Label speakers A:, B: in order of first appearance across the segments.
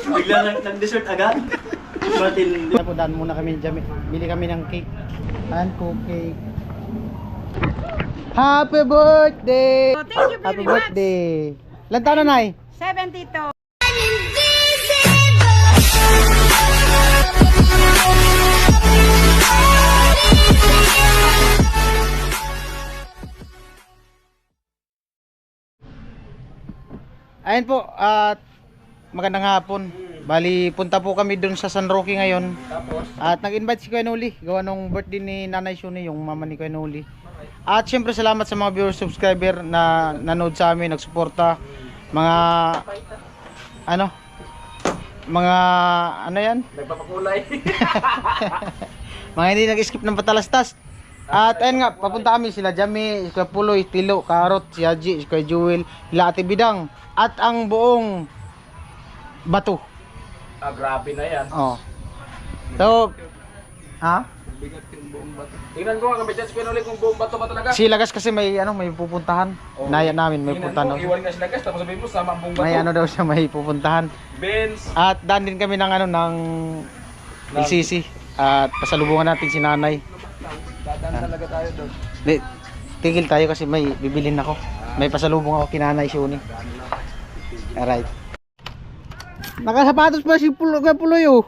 A: Bigla nag-dessert agad. Martin.
B: Daan muna kami dyan. Bili kami ng cake. And cake. Happy birthday!
C: Oh, thank you very
B: Happy
C: much.
B: birthday! Ilan taon na, Nay?
C: 72.
B: Ayun po, at magandang hapon. Bali, punta po kami dun sa San Roque ngayon. At nag-invite si Kuya Noli, gawa nung birthday ni Nanay Shuni, yung mama ni Kuya Noli. At syempre salamat sa mga viewers, subscriber na nanood sa amin, nagsuporta. Mga ano yan?
A: Nagpapakulay.
B: Mga hindi nag-skip ng patalastas. At ayun nga, papunta kami sila Jami, si Kuya Puloy, Tilo, Karot, si Haji, si Kuya Jewel, sila Ate Bidang, at ang buong bato.
A: Ah, grabe na yan.
B: Oh. So, ha?
A: Bigat yung buong bato. Tingnan ko nga kami dyan, ulit kung buong bato ba talaga.
B: Si Lagas kasi may may pupuntahan.
A: Oh.
B: Naya namin may
A: Tingnan
B: pupuntahan.
A: ko,
B: daw.
A: iwan nga si Lagas, tapos sabihin mo sama ang buong bato.
B: May daw siya may pupuntahan.
A: Benz.
B: At daan din kami ng LCC. At pasalubungan natin si Nanay.
A: Dadaan talaga tayo doon.
B: Tigil tayo kasi may bibilin ako. May pasalubong ako kay Nanay Shuni. Alright. Nakasapatos pa si Puloy oh.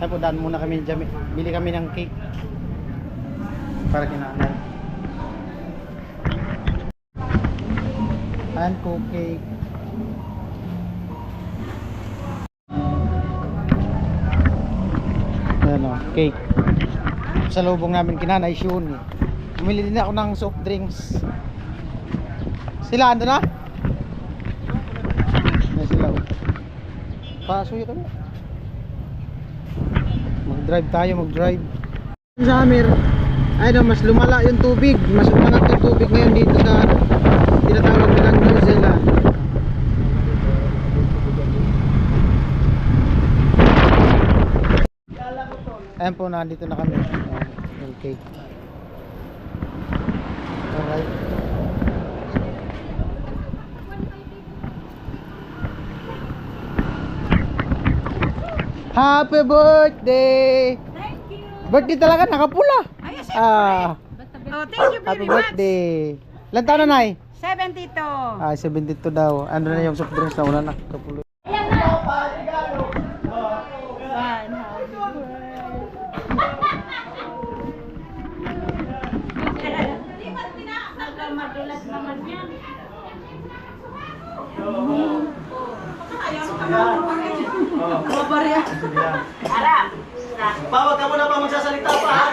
B: Ay po, daan muna kami dyan. Bili kami ng cake para kay Nanay. And cake. Ayan o, cake. Salubong namin kay Nanay Shuni. Bumili din ako ng soft drinks. Sila ando na? Ayan sila o. Pasuyo kami. Mag-drive tayo, mag-drive. Summer, ayun, mas lumala yung tubig. Mas umangat yung tubig ngayon dito sa tinatawag nilang New Zealand. Ayun po, nandito na kami. Okay. Alright. Happy birthday!
C: Thank you.
B: Birthday talaga, nakapula.
C: Ay, yes,
B: Ah,
C: Oh, thank you
B: happy
C: very much.
B: birthday. Ilan taon na, Nay?
C: 72.
B: Ah, 72 daw. Ano na yung soft drinks na una na? Kapuloy.
C: Madulas naman yan. Mabarya.
A: Bawag ka muna pa magsasalita pa ha.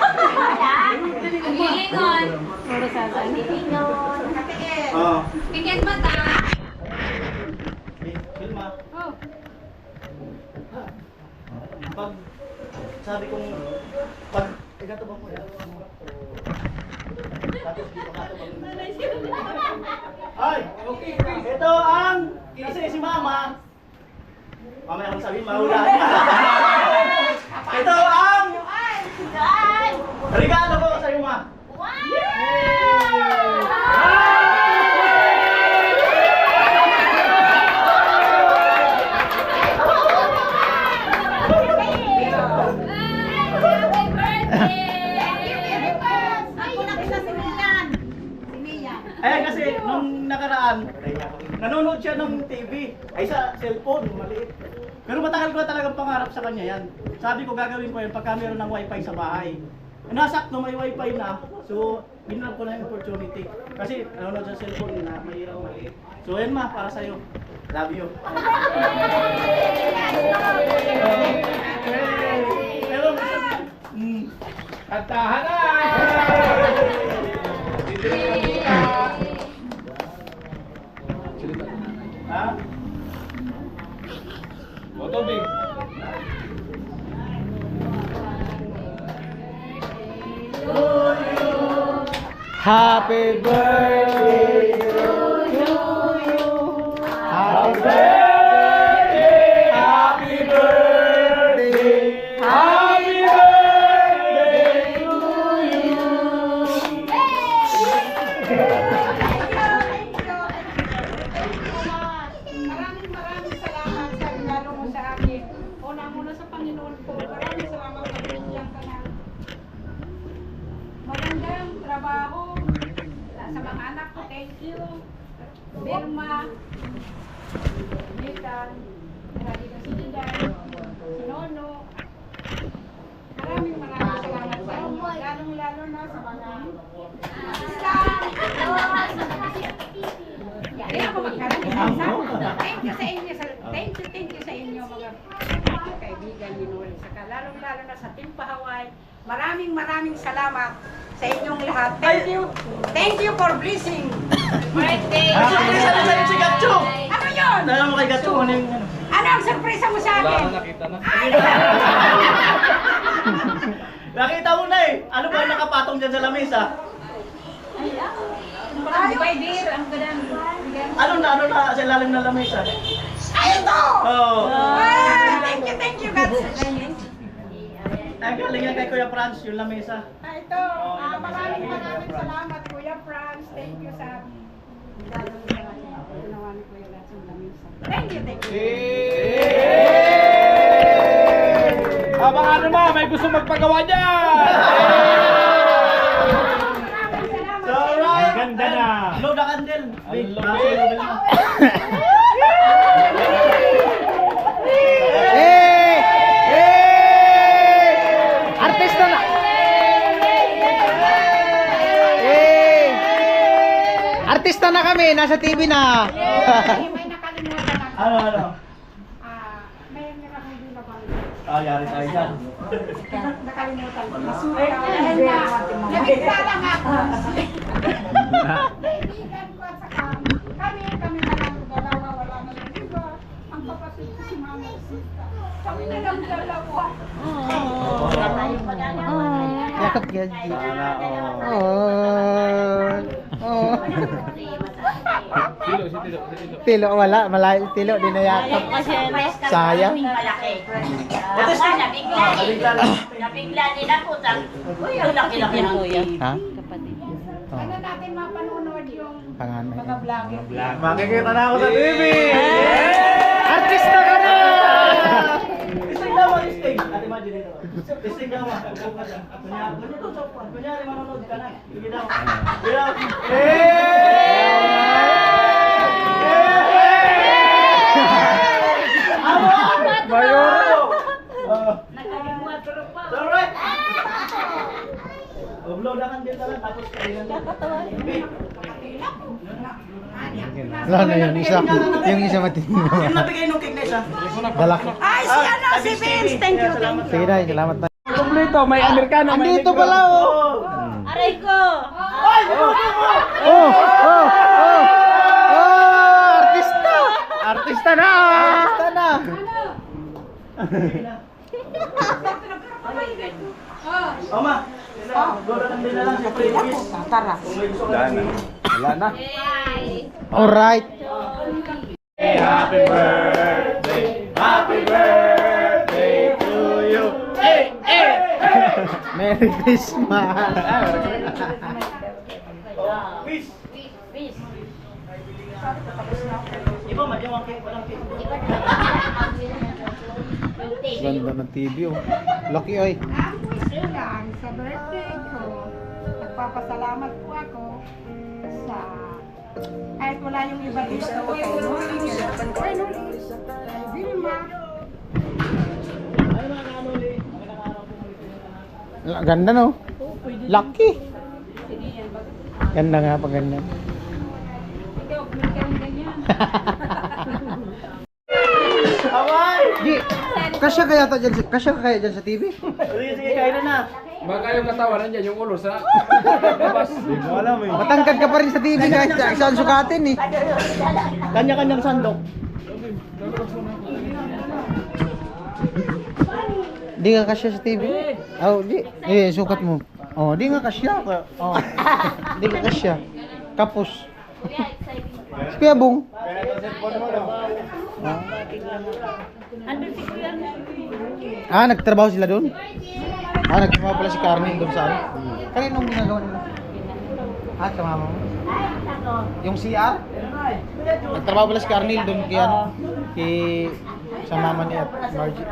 D: Gilingon.
C: Puro sasabi.
D: Gilingon.
A: Oo.
D: Piket mata.
A: Filma.
C: Oh.
A: Pag sabi kong pag ikato ba mo yan? Ay, okay. Ito ang kasi si Mama. Mamaya kung sabihin mahulaan niya. Ito ang regalo ko sa iyo, Ma.
D: Happy birthday!
A: Ayan kasi nung nakaraan, nanonood siya ng TV. Ay sa cellphone, maliit. Pero matagal ko na talagang pangarap sa kanya yan. Sabi ko gagawin ko yan pagka meron ng wifi sa bahay. Nasakto may wifi na, so binilap ko na yung opportunity. Kasi nanonood sa cellphone na mahirap maliit. So yan Ma, para sa'yo. Love you. Pero, kantahan na! Ha? Tubig.
B: Happy birthday to you. Happy birthday. Happy birthday. Happy birthday to you.
C: Panginoon po. Maraming salamat sa bigyan ka ng magandang trabaho. Sa mga anak ko, thank you. Belma, Nathan, Radino Sinigan, si Nono. Maraming salamat sa inyo. Lalong-lalo na sa mga Hindi ako magkaroon isa. Thank you sa inyo. Thank you sa inyo mga kaibigan ni Noli. Saka lalong-lalo na sa Team Pahaway. Maraming salamat sa inyong lahat. Thank you for blessing. Birthday.
A: Isa si Gatcho.
C: Ano yun?
A: Dala mo kay Gatcho. Ano yung ano?
C: Ano ang sorpresa mo sa akin?
E: Nakita na.
A: Nakita mo na eh. Ano ba yung nakapatong dyan sa lamesa? Ano na sa ilalim ng lamesa?
C: Ayun to!
A: Oo.
C: Thank you, God.
A: Ang galing yan kay Kuya Franz, yung lamesa.
C: Ito, maraming salamat, Kuya Franz. Thank you sa ginawa ni Kuya lahat sa lamisa. Thank you.
E: Abangan naman, may gusto magpagawa dyan!
C: Maraming salamat.
A: So, alright.
E: Ang ganda na.
A: Blow the candle. Wait,
E: Ang
A: baso
E: lamig.
A: yung na.
B: Hey! Hey! Artista na! Hey! Artista na kami, nasa TV na.
C: May nakalimutan ako.
A: Ano?
C: May nakalimutan na bang
A: Yari tayo dyan.
C: nakalimutan ko. Nabigla lang ako. Kaibigan ko at saka kami na lang dalawa, wala na lang iba. Ang kapatid ko si Mama Sita. Kami na lang dalawa.
B: Yakap yan. Oh. Tilo wala, malayo tilo din na yakap. Sayang.
A: Ito si... Nabigla lang.
D: Nabigla din ako. Uy, ang laki-laki ng kuya.
B: Ha?
C: Ano natin mapanunod yung
B: Panganay.
C: mga vlogger?
A: Makikita na ako sa TV!
B: Artista ka na!
A: Isig daw ang isig. Ate Maji dito. Isig daw ang. Kunyari manonood ka na. Sige daw. Sige daw. Mayoro! Alright! Blow na kandil na lang tapos kailan na.
B: Wala na yun, isa. Yung isa matindi
A: Yung
B: naman.
A: nabigay nung cake na isa.
B: Dalak.
C: Ay, si ano, si Vince. Thank you.
B: Sige na, salamat na.
E: Kompleto, may Amerikano, may
B: Andito pala oh!
D: Aray ko!
A: Ay!
B: Oh! Oh! Oh! Oh! Artista!
E: Artista na!
B: Artista na!
A: Oma! Blow na kandil na lang. Siyempre, please.
C: Tara.
A: Kung may gusto ka na.
E: Wala na.
B: Alright.
A: Happy birthday! Happy birthday to you! Hey! Hey!
B: Merry Christmas!
A: Peace! Iba, madyawang cake, walang cake.
B: Ganda ng TV oh. Lucky oy.
C: Ang wish ko lang sa birthday ko, nagpapasalamat po ako sa kahit wala yung iba dito kay Noli, kay Vilma.
B: Ganda no? Lucky. Ganda nga pag ganyan.
C: Ikaw, please ka rin ganyan.
A: Away!
B: Di, kasya kaya to dyan, kasya kaya dyan sa TV?
A: Sige, sige, kain na na.
E: Baka yung katawan nandiyan, yung ulo sa labas. Hindi mo alam eh.
B: Matangkad ka pa rin sa TV kahit saan sukatin eh.
A: Kanya-kanyang sandok.
B: Di nga kasya sa TV. Oh, di. Sukat mo. Oh, di nga kasya. Oh. Di nga kasya. Kapos. Si Kuya Bong. Ah, nagtrabaho sila doon? Ah, nagtrabaho pala si Carmen doon sa ano? Kaninong ginagawa nila? Ah, sa mama mo? Yung CR? Nagtrabaho pala si Carnel doon kay ano? Kay Sa mama ni at Margie.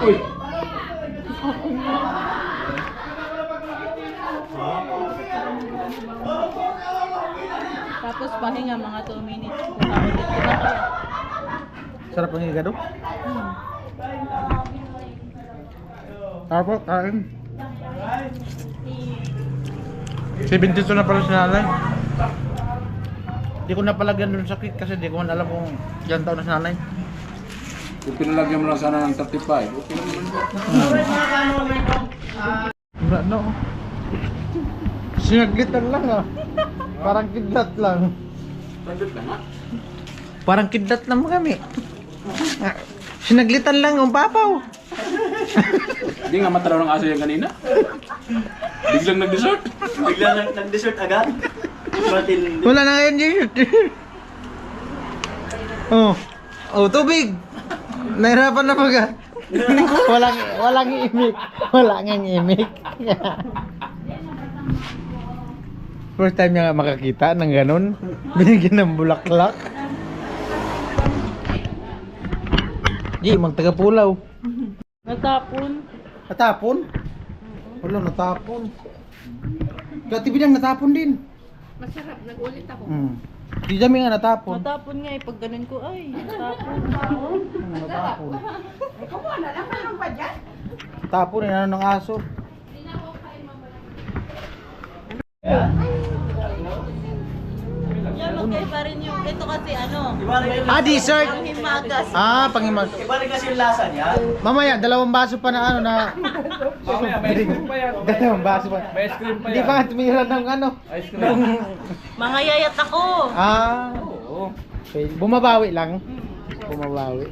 E: Uy!
D: Tapos pahinga mga 2 minutes. Ulit ko na kaya.
B: Sarap ang higado. Tapos, kain. 72 na pala si nanay. Di ko napalagyan dun sa cake kasi di ko man alam kung ilang taon na si nanay.
E: Kung pinalagyan mo lang sana ng 35, okay naman po.
B: Wala no. Sinaglitan lang ah. Parang kidlat lang.
E: Tandot lang ha?
B: Parang kidlat lang kami. Sinaglitan lang ang papaw.
E: Hindi nga mataraw ng aso yan kanina. Biglang nag-dessert.
A: Bigla nag-dessert agad. Matindi.
B: Wala na ngayon dessert. Oh. Oh, tubig. Nahirapan na pag walang imik. Wala nga imik. First time niya nga makakita ng ganun. Binigyan ng bulaklak. Di, magtaga-pulaw.
D: Natapon.
B: Natapon? Wala, natapon. Dati bilang natapon din.
C: Masarap, nag-ulit ako.
B: Di dami nga natapon.
D: Natapon nga eh. Pag ganun ko, ay, natapon.
B: Natapon.
C: Kumuha na lang, meron pa dyan.
B: Tapon, inano ng aso.
D: Yan, okay pa rin yung, ito kasi ano,
A: Iba rin,
B: Ah, dessert!
D: ang himagas.
B: Ah, pangimag.
A: iba rin kasi yung lasa niya.
B: Mamaya, 2 baso pa na ano na...
E: Mamaya, may ice cream pa yan.
B: 2 baso pa.
E: May ice cream pa
B: Hindi
E: yan.
B: pa nga tumira ng ano.
E: Ice cream.
D: Mga yayat ako.
B: Ah,
E: Oo.
B: okay. Bumabawi lang. Bumabawi.